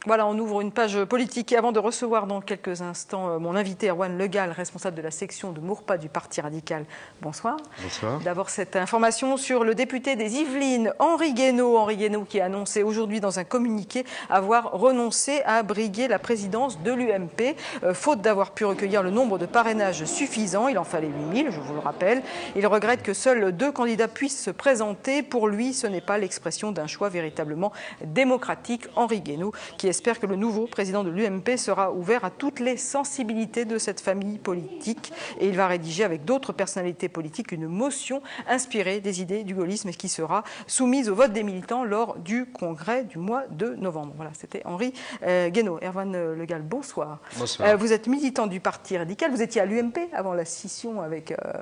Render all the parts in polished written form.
Voilà, on ouvre une page politique. Et avant de recevoir dans quelques instants mon invité Erwan Le Gall, responsable de la section de Maurepas du Parti radical. Bonsoir. Bonsoir. D'abord, cette information sur le député des Yvelines, Henri Guénaud. Henri Guénaud qui a annoncé aujourd'hui dans un communiqué avoir renoncé à briguer la présidence de l'UMP, faute d'avoir pu recueillir le nombre de parrainages suffisant. Il en fallait 8000, je vous le rappelle. Il regrette que seuls 2 candidats puissent se présenter. Pour lui, ce n'est pas l'expression d'un choix véritablement démocratique. Henri Guénaud qui espère que le nouveau président de l'UMP sera ouvert à toutes les sensibilités de cette famille politique. Et il va rédiger avec d'autres personnalités politiques une motion inspirée des idées du gaullisme qui sera soumise au vote des militants lors du congrès du mois de novembre. Voilà, c'était Henri Guénaud. Erwan Le Gall, bonsoir. Bonsoir. Vous êtes militant du Parti radical. Vous étiez à l'UMP avant la scission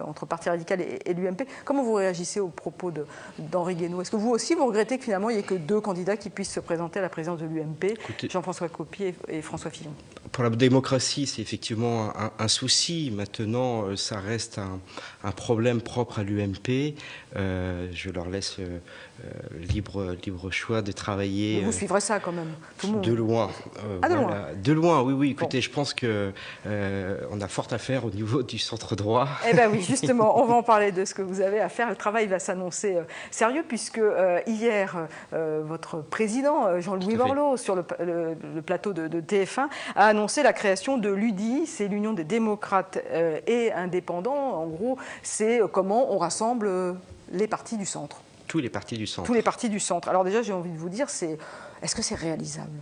entre Parti radical et l'UMP. Comment vous réagissez aux propos d'Henri Guénaud? Est-ce que vous aussi, vous regrettez que finalement, il n'y ait que 2 candidats qui puissent se présenter à la présidence de l'UMP, Jean-François Copy et François Fillon? Pour la démocratie, c'est effectivement un souci. Maintenant, ça reste un problème propre à l'UMP. Je leur laisse libre choix de travailler. Vous suivrez ça quand même, tout le monde. De loin. De loin. De loin, oui. Écoutez, bon. Je pense qu'on a fort à faire au niveau du centre droit. Eh bien oui, justement, on va en parler de ce que vous avez à faire. Le travail va s'annoncer sérieux puisque hier, votre président, Jean-Louis Borloo, sur le plateau de TF1, a annoncé la création de l'UDI, c'est l'Union des démocrates et indépendants. En gros, c'est comment on rassemble les partis du centre. Tous les partis du centre. Tous les partis du centre. Alors déjà, j'ai envie de vous dire, est-ce que c'est réalisable?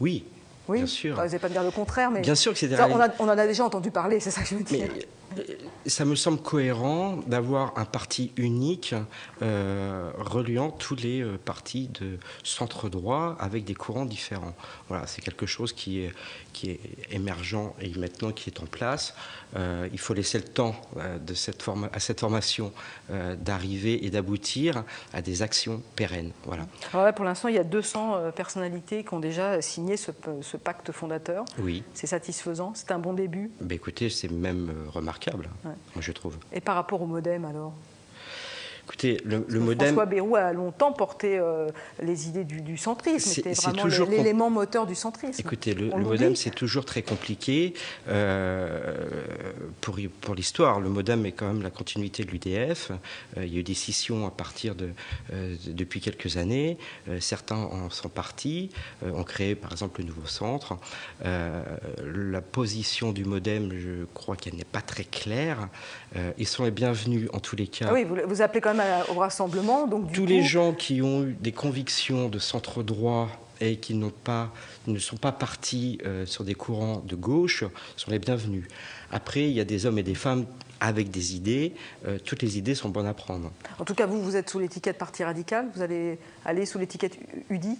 Oui. Oui, bien sûr. Vous n'allez pas me dire le contraire, mais bien sûr que c'est réalisable. On en a déjà entendu parler, c'est ça que je veux dire. Mais ça me semble cohérent d'avoir un parti unique reliant tous les partis de centre droit avec des courants différents. Voilà, c'est quelque chose qui est émergent et maintenant qui est en place. Il faut laisser le temps à cette formation d'arriver et d'aboutir à des actions pérennes. Voilà. Alors là, pour l'instant, il y a 200 personnalités qui ont déjà signé ce pacte fondateur. Oui. C'est satisfaisant, c'est un bon début. Ben écoutez, c'est même remarquable, moi je trouve. Et par rapport au MoDem alors? Écoutez, le MoDem... François Bayrou a longtemps porté les idées du centrisme. C'était vraiment l'élément moteur du centrisme. Écoutez, le MoDem, c'est toujours très compliqué. Pour l'histoire, le MoDem est quand même la continuité de l'UDF. Il y a eu des scissions à partir depuis quelques années. Certains en sont partis, ont créé par exemple le nouveau centre. La position du MoDem, je crois qu'elle n'est pas très claire. Ils sont les bienvenus en tous les cas. Ah oui, vous appelez quand même au rassemblement. Donc, tous les gens qui ont eu des convictions de centre droit et qui ne sont pas partis sur des courants de gauche sont les bienvenus. Après, il y a des hommes et des femmes avec des idées. Toutes les idées sont bonnes à prendre. En tout cas, vous êtes sous l'étiquette Parti radical. Vous allez aller sous l'étiquette UDI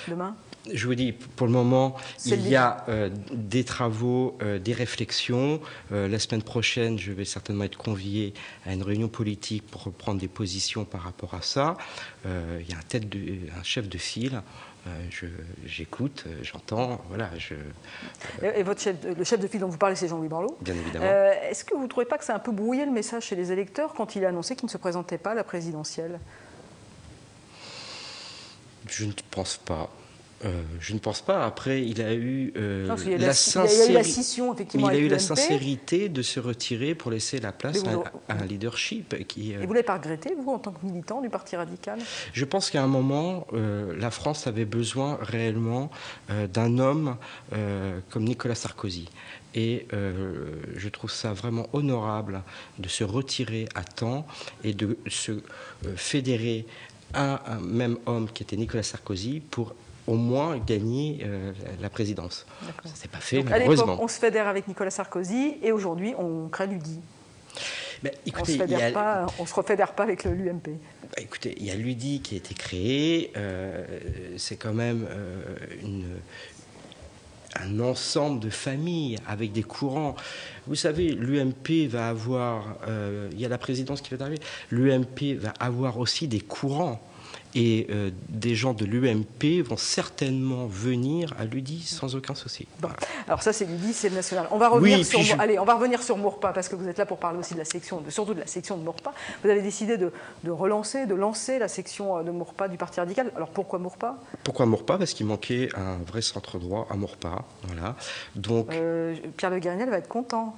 demain? Je vous dis, pour le moment, il y a des travaux, des réflexions. La semaine prochaine, je vais certainement être convié à une réunion politique pour reprendre des positions par rapport à ça. Il y a un chef de file. J'écoute, j'entends, voilà. Et le chef de file dont vous parlez, c'est Jean-Louis Borloo. Bien évidemment. Est-ce que vous ne trouvez pas que ça a un peu brouillé le message chez les électeurs quand il a annoncé qu'il ne se présentait pas à la présidentielle? Je ne pense pas. Je ne pense pas. Après, il a eu la scission, effectivement. Mais il a eu la sincérité de se retirer pour laisser la place à un leadership qui. Et vous ne l'avez pas regretté, vous, en tant que militant du Parti radical? Je pense qu'à un moment, la France avait besoin réellement d'un homme comme Nicolas Sarkozy. Et je trouve ça vraiment honorable de se retirer à temps et de se fédérer à un même homme qui était Nicolas Sarkozy pour au moins gagner la présidence. Ça ne s'est pas fait, malheureusement. À l'époque, on se fédère avec Nicolas Sarkozy et aujourd'hui, on crée l'UDI. Écoutez, on ne se refédère pas avec l'UMP. Écoutez, il y a l'UDI qui a été créé. C'est quand même un ensemble de familles avec des courants. Vous savez, l'UMP va avoir... il y a la présidence qui va arriver. L'UMP va avoir aussi des courants. Et des gens de l'UMP vont certainement venir à l'UDI sans aucun souci. Bon. Alors ça, c'est l'UDI, c'est le national. On va revenir on va revenir sur Maurepas, parce que vous êtes là pour parler aussi de la section, surtout de la section de Maurepas. Vous avez décidé de lancer la section de Maurepas du Parti radical. Alors pourquoi Maurepas? Pourquoi Maurepas? Parce qu'il manquait un vrai centre droit à Maurepas. Voilà. Donc, Pierre Le Guérinel va être content.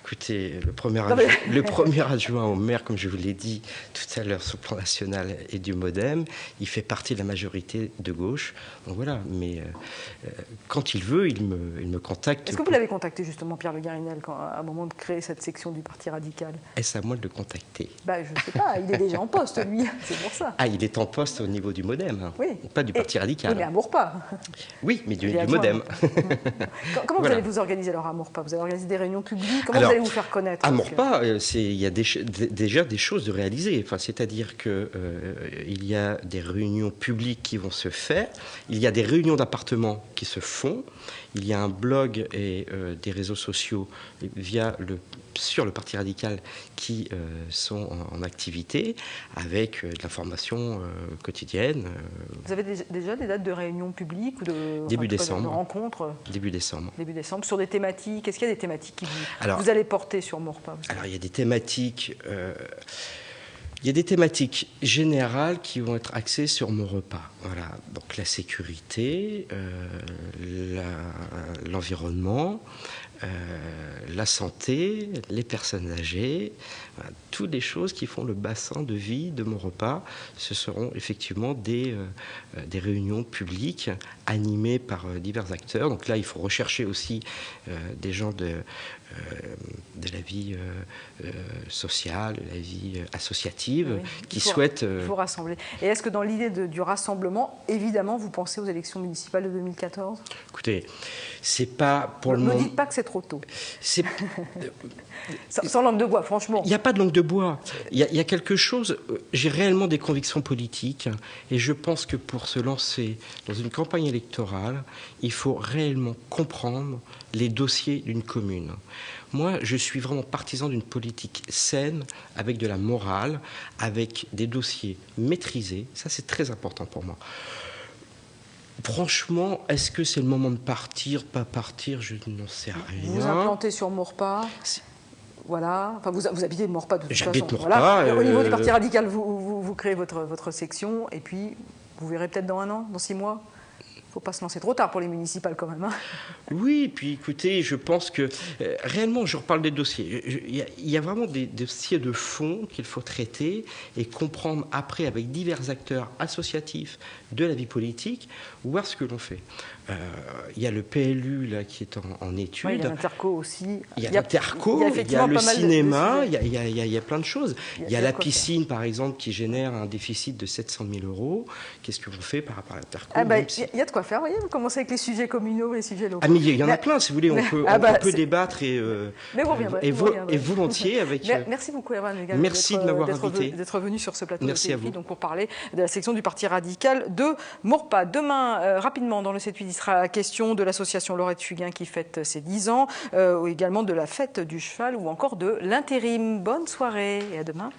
Écoutez, le premier adjoint au maire, comme je vous l'ai dit tout à l'heure sur le plan national et du MoDem, il fait partie de la majorité de gauche. Donc voilà, mais quand il veut, il me contacte. Est-ce que vous l'avez contacté justement, Pierre Le Guérinel, à un moment de créer cette section du Parti radical? Est-ce à moi de le contacter? Je ne sais pas, il est déjà en poste, lui, c'est pour ça. Ah, il est en poste au niveau du MoDem, oui. Pas du Parti radical. Oui, mais à Maurepas. Oui, mais du MoDem. Comment vous allez vous organiser alors à Maurepas? Vous allez organiser des réunions publiques? Comment vous allez vous faire connaître? À Maurepas, il y a déjà des choses de réaliser. Enfin, c'est-à-dire qu'il y a des réunions publiques qui vont se faire, il y a des réunions d'appartements qui se font, il y a un blog et des réseaux sociaux sur le Parti radical qui sont en activité, avec de l'information quotidienne. Vous avez déjà des dates de réunions publiques ou début décembre. De rencontres? Début décembre. Début décembre. Sur des thématiques, est-ce qu'il y a des thématiques qui vous allez porter sur Maurepas? Alors, il y a des thématiques... Il y a des thématiques générales qui vont être axées sur Maurepas. Voilà, donc la sécurité, l'environnement, la santé, les personnes âgées, voilà, toutes les choses qui font le bassin de vie de Maurepas. Ce seront effectivement des réunions publiques animées par divers acteurs. Donc là, il faut rechercher aussi des gens de la vie sociale, de la vie associative, qui souhaitent... Il faut rassembler. Et est-ce que dans l'idée du rassemblement, évidemment, vous pensez aux élections municipales de 2014? Écoutez, c'est pas pour le moment... Ne me dites pas que c'est trop tôt. Sans langue de bois, franchement. Il n'y a pas de langue de bois. Il y a quelque chose... J'ai réellement des convictions politiques et je pense que pour se lancer dans une campagne électorale, il faut réellement comprendre les dossiers d'une commune. Moi, je suis vraiment partisan d'une politique saine, avec de la morale, avec des dossiers maîtrisés. Ça, c'est très important pour moi. Franchement, est-ce que c'est le moment de partir, pas partir? Je n'en sais rien. Vous vous implantez sur Maurepas. Voilà. Enfin, vous habitez Maurepas de toute façon. J'habite Maurepas. Voilà. Au niveau du Parti radical, vous créez votre section et puis vous verrez peut-être dans 1 an, dans 6 mois. Il ne faut pas se lancer trop tard pour les municipales quand même. Hein. Oui, puis écoutez, je pense que réellement, je reparle des dossiers. Il y a vraiment des dossiers de fond qu'il faut traiter et comprendre après avec divers acteurs associatifs de la vie politique, voir ce que l'on fait. Il y a le PLU là, qui est en étude. Oui, il y a l'Interco aussi. Il y a l'Interco, il y a le cinéma, il y a plein de choses. Il y a la piscine, par exemple, qui génère un déficit de 700 000 €. Qu'est-ce que l'on fait par rapport à l'Interco? Il y a de quoi faire, vous voyez, vous commencez avec les sujets communaux, les sujets locaux. Ah, mais il y en a plein, si vous voulez, on peut débattre et volontiers avec... Merci beaucoup, Erwan Legal, merci de m'avoir invité. D'être venu sur ce plateau merci de TFI, donc pour parler de la section du Parti radical de Maurepas. Demain, rapidement, dans le 7-8, il sera question de l'association Laurette Fugain qui fête ses 10 ans, ou également de la fête du cheval ou encore de l'intérim. Bonne soirée et à demain.